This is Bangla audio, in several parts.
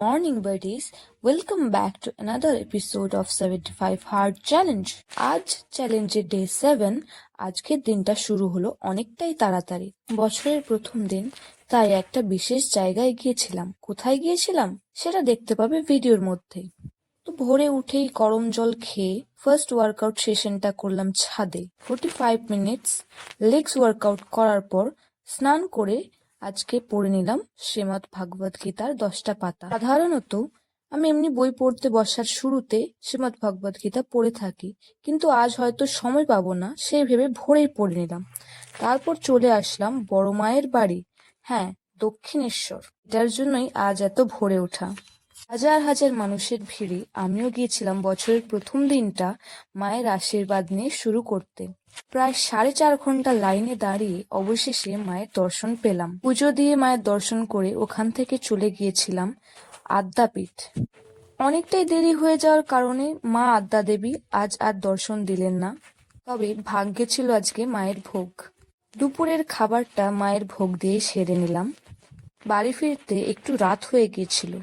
Morning buddies, welcome back to another episode of 75 Hard Challenge. আজ চ্যালেঞ্জের ডে 7। আজকের দিনটা শুরু হলো অনেকটাই তাড়াতাড়ি। বছরের প্রথম দিন, তাই একটা বিশেষ জায়গায় গিয়েছিলাম। কোথায় গিয়েছিলাম সেটা দেখতে পাবে ভিডিওর মধ্যেই। তো ভোরে উঠেই গরম জল খেয়ে ফার্স্ট ওয়ার্কআউট সেশনটা করলাম ছাদে। 45 মিনিটস লেগস ওয়ার্কআউট করার পর স্নান করে আজকে পড়ে নিলাম শ্রীমদ্ ভাগবত গীতার 10টা পাতা। সাধারণত আমি এমনি বই পড়তে বসার শুরুতে শ্রীমদ্ ভাগবত গীতা পড়ে থাকি, কিন্তু আজ হয়তো সময় পাবো না সেই ভেবে ভোরেই পড়ে নিলাম। তারপর চলে আসলাম বড় মায়ের বাড়ি, হ্যাঁ, দক্ষিণেশ্বর। এটার জন্যই আজ এত ভোরে ওঠা। হাজার হাজার মানুষের ভিড়ে আমিও গিয়েছিলাম বছরের প্রথম দিনটা মায়ের আশীর্বাদ নিয়ে শুরু করতে। প্রায় 4.5 ঘন্টা লাইনে দাঁড়িয়ে অবশেষে মায়ের দর্শন পেলাম। পুজো দিয়ে মায়ের দর্শন করে ওখান থেকে চলে গিয়েছিলাম আদ্যাপীঠ। অনেকটাই দেরি হয়ে যাওয়ার কারণে মা আদ্যা দেবী আজ আর দর্শন দিলেন না, তবে ভাগ্যে ছিল আজকে মায়ের ভোগ। দুপুরের খাবারটা মায়ের ভোগ দিয়ে সেরে নিলাম। বাড়ি ফিরতে একটু রাত হয়ে গিয়েছিল।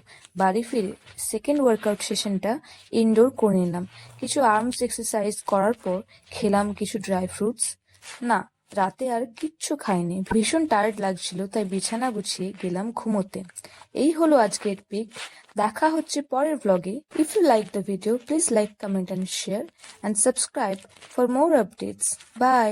বাড়ি ফিরে সেকেন্ড ওয়ার্কআউট সেশনটা ইনডোর করে নিলাম। কিছু আর্মস এক্সারসাইজ করার পর খেলাম কিছু ড্রাই ফ্রুটস। না, রাতে আর কিচ্ছু খাইনি, ভীষণ টায়ার্ড লাগছিল, তাই বিছানা গুছিয়ে গেলাম ঘুমোতে। এই হলো আজকের পিক। দেখা হচ্ছে পরের ব্লগে। If you like the video, please like, comment and share and subscribe for more updates. By.